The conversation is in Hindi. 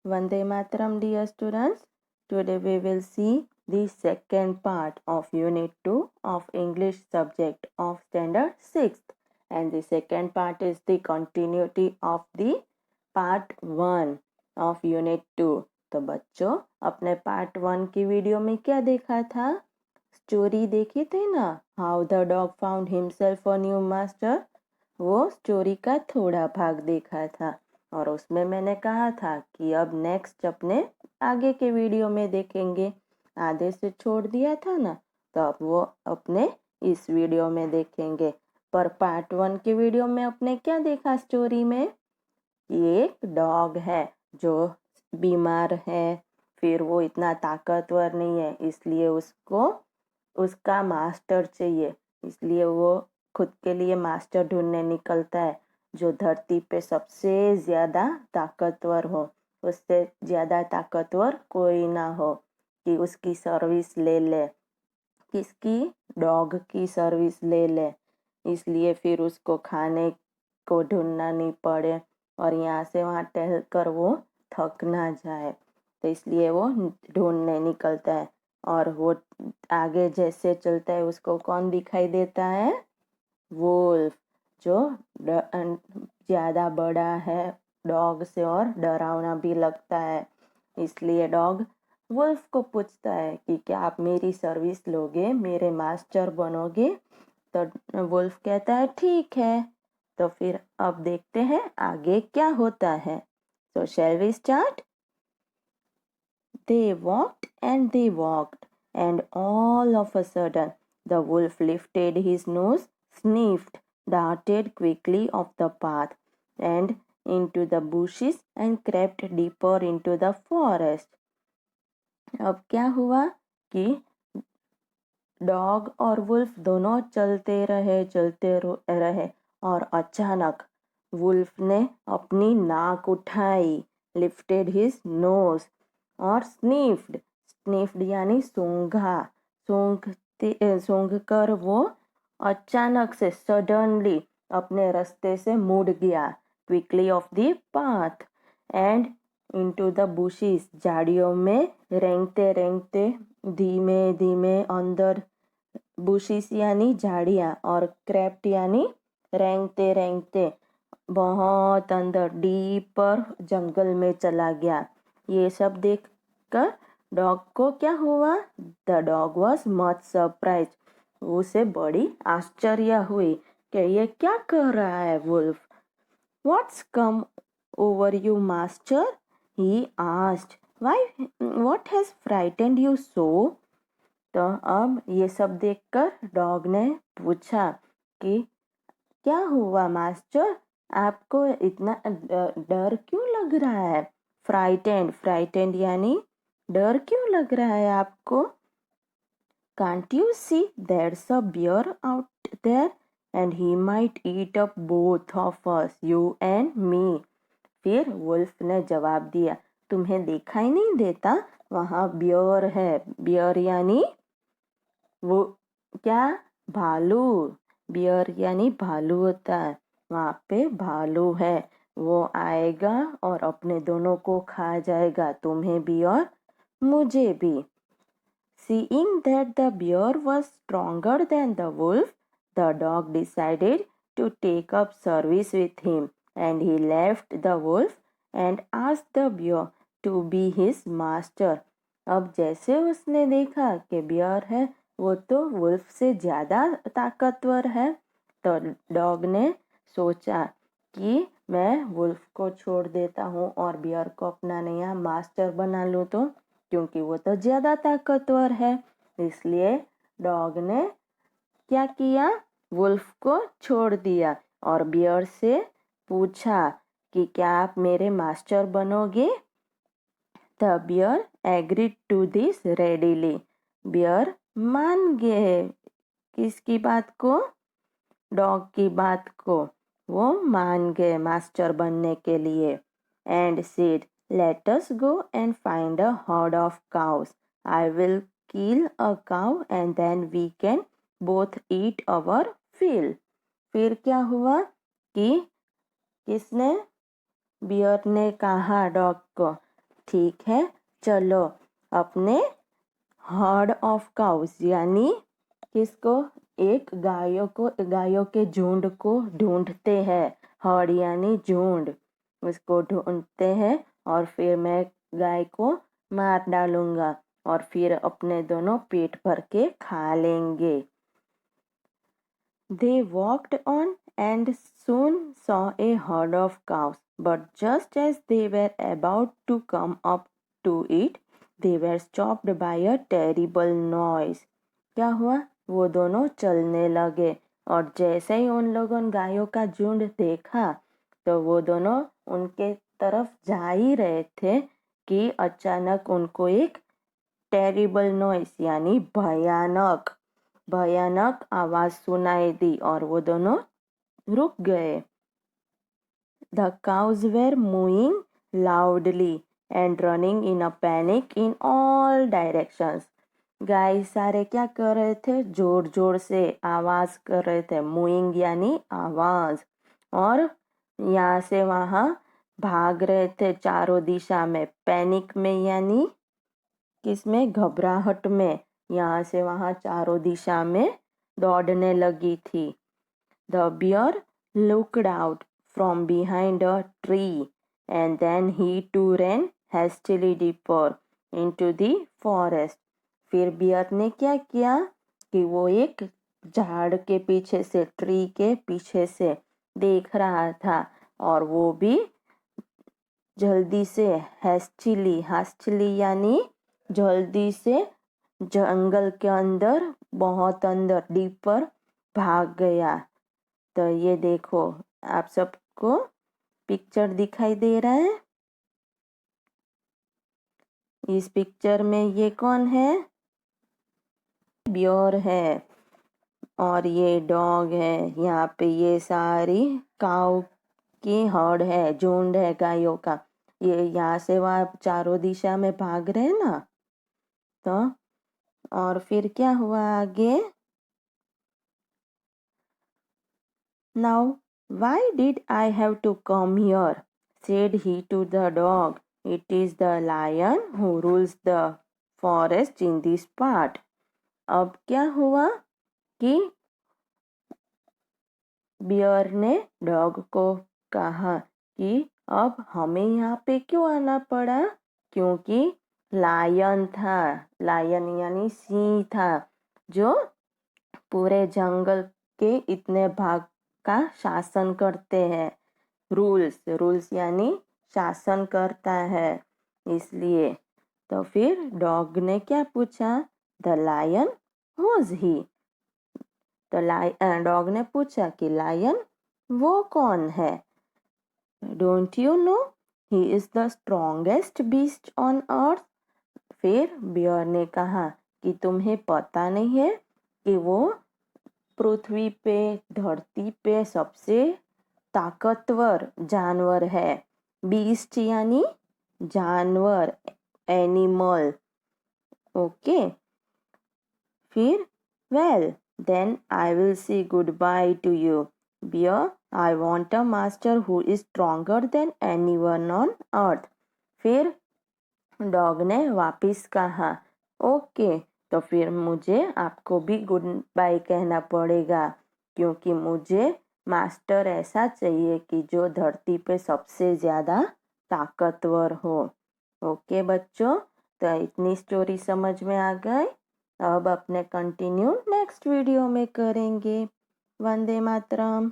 Vande Mataram, dear students. Today we will see the second part of Unit 2 of English subject of Standard 6th. And the second part is the continuity of the Part 1 of Unit 2. तो बच्चों अपने पार्ट 1 की वीडियो में क्या देखा था? स्टोरी देखी थी ना, how the dog found himself a new master. वो स्टोरी का थोड़ा भाग देखा था और उसमें मैंने कहा था कि अब नेक्स्ट अपने आगे के वीडियो में देखेंगे। आधे से छोड़ दिया था ना, तो अब वो अपने इस वीडियो में देखेंगे। पर पार्ट 1 की वीडियो में अपने क्या देखा स्टोरी में? एक डॉग है जो बीमार है, फिर वो इतना ताकतवर नहीं है, इसलिए उसको उसका मास्टर चाहिए। इसलिए वो खुद के लिए मास्टर ढूंढने निकलता है जो धरती पे सबसे ज़्यादा ताकतवर हो, उससे ज़्यादा ताकतवर कोई ना हो, कि उसकी सर्विस ले ले। किसकी? डॉग की सर्विस ले ले। इसलिए फिर उसको खाने को ढूंढना नहीं पड़े और यहाँ से वहाँ टहल कर वो थक ना जाए, तो इसलिए वो ढूंढने निकलता है। और वो आगे जैसे चलता है उसको कौन दिखाई देता है? वुल्फ, जो ज़्यादा बड़ा है डॉग से और डरावना भी लगता है। इसलिए डॉग वुल्फ को पूछता है कि क्या आप मेरी सर्विस लोगे, मेरे मास्टर बनोगे? तो वुल्फ कहता है ठीक है। तो फिर अब देखते हैं आगे क्या होता है। So shall we start? They walked, and all of a sudden the wolf lifted his nose, sniffed, darted quickly off the path and into the bushes and crept deeper into the forest. अब क्या हुआ कि डॉग और वुल्फ दोनों चलते रहे और अचानक वुल्फ ने अपनी नाक उठाई, लिफ्टेड हिज नोज, और स्निफ्ड यानी सूंघा। सूंघ कर वो अचानक से सडनली अपने रास्ते से मुड़ गया, quickly of the path and into the bushes, झाड़ियों में रेंगते रेंगते धीमे धीमे अंदर, बुशिस यानी झाड़ियाँ और क्रेप्ट यानी रेंगते रेंगते बहुत अंदर डीपर जंगल में चला गया। ये सब देखकर डॉग को क्या हुआ? The dog was much surprise. उसे बड़ी आश्चर्य हुई कि ये क्या कर रहा है wolf. What's come over you master? He asked. Why, what has frightened you so? तो अब ये सब देखकर डॉग ने पूछा कि क्या हुआ मास्टर, आपको इतना डर क्यों लग रहा है? फ्राइटेंड यानी डर क्यों लग रहा है आपको? Can't you see there's a bear out there and he might eat up both of us, you and me. फिर वुल्फ ने जवाब दिया, तुम्हें दिखाई नहीं देता? वहाँ बियर है। बियर यानी वो क्या? भालू। बियर यानी भालू होता है। वहाँ पे भालू है, वो आएगा और अपने दोनों को खा जाएगा, तुम्हें भी और मुझे भी। Seeing that the bear was stronger than the wolf, the dog decided to take up service with him, and he left the wolf and asked the bear to be his master. अब जैसे उसने देखा कि बियर है वो तो वुल्फ से ज़्यादा ताकतवर है, तो डॉग ने सोचा कि मैं वुल्फ को छोड़ देता हूँ और बियर को अपना नया मास्टर बना लूँ, तो क्योंकि वो तो ज़्यादा ताकतवर है। इसलिए डॉग ने क्या किया? वुल्फ को छोड़ दिया और बियर से पूछा कि क्या आप मेरे मास्टर बनोगे? The bear agreed to this readily. Bear मान गए किसकी बात को? डॉग की बात को वो मान गए मास्टर बनने के लिए। And said, let us go and find a herd of cows. I will kill a cow and then we can both eat our fill. फिर क्या हुआ कि किसने? बियर ने कहा डॉग को ठीक है, चलो अपने हर्ड ऑफ काउस यानी किसको, एक गायों के झुंड को ढूंढते हैं। हर्ड यानी झुंड, उसको ढूंढते हैं और फिर मैं गाय को मार डालूंगा और फिर अपने दोनों पेट भर के खा लेंगे। They walked on and soon saw a herd of cows, but just as they were about to come up to it, they were stopped by a terrible noise. क्या हुआ, वो दोनों चलने लगे और जैसे ही उन लोगों ने गायों का झुंड देखा तो वो दोनों उनके तरफ जा ही रहे थे कि अचानक उनको एक टेरिबल नॉइस यानी भयानक आवाज सुनाई दी और वो दोनों रुक गए। The cows were mooing loudly and running in a panic in all directions. गाय सारे क्या कर रहे थे, जोर जोर से आवाज कर रहे थे। मूइंग यानी आवाज, और यहाँ से वहां भाग रहे थे चारों दिशा में। पैनिक में यानी किसमें, घबराहट में। यहाँ से वहां चारों दिशा में दौड़ने लगी थी। The bear looked out from behind a tree and then he too ran hastily deeper into the forest. फिर बियर ने क्या किया कि वो एक झाड़ के पीछे से, ट्री के पीछे से देख रहा था और वो भी जल्दी से हास्टली यानी जल्दी से जंगल के अंदर, बहुत अंदर, डीपर भाग गया। तो ये देखो, आप सबको पिक्चर दिखाई दे रहा है। इस पिक्चर में ये कौन है, बियर है और ये डॉग है। यहाँ पे ये सारी काऊ की हर्ड है, झुंड है गायों का। ये यहाँ से वहाँ चारों दिशा में भाग रहे हैं ना। तो और फिर क्या हुआ आगे। Now, why did I have to come here? Said he to the dog. It is the lion who rules the forest in this part. अब क्या हुआ कि बियर ने डॉग को कहा कि अब हमें यहाँ पे क्यों आना पड़ा, क्योंकि लायन यानी सिंह था जो पूरे जंगल के इतने भाग का शासन करते हैं। रूल्स यानी शासन करता है, इसलिए। तो फिर डॉग ने क्या पूछा, द लायन हुज ही। तो डॉग ने पूछा कि लायन वो कौन है। Don't you know he is the strongest beast on earth. फिर बियर ने कहा कि तुम्हें पता नहीं है कि वो पृथ्वी पे, धरती पे सबसे ताकतवर जानवर है। बीस्ट यानी जानवर, एनिमल, ओके। फिर well then I will say goodbye to you bear, I want a master who is stronger than anyone on earth. फिर डॉग ने वापिस कहा, ओके, तो फिर मुझे आपको भी गुड बाय कहना पड़ेगा, क्योंकि मुझे मास्टर ऐसा चाहिए कि जो धरती पे सबसे ज़्यादा ताकतवर हो। ओके बच्चों, तो इतनी स्टोरी समझ में आ गई। अब अपने कंटिन्यू नेक्स्ट वीडियो में करेंगे। वंदे मातरम।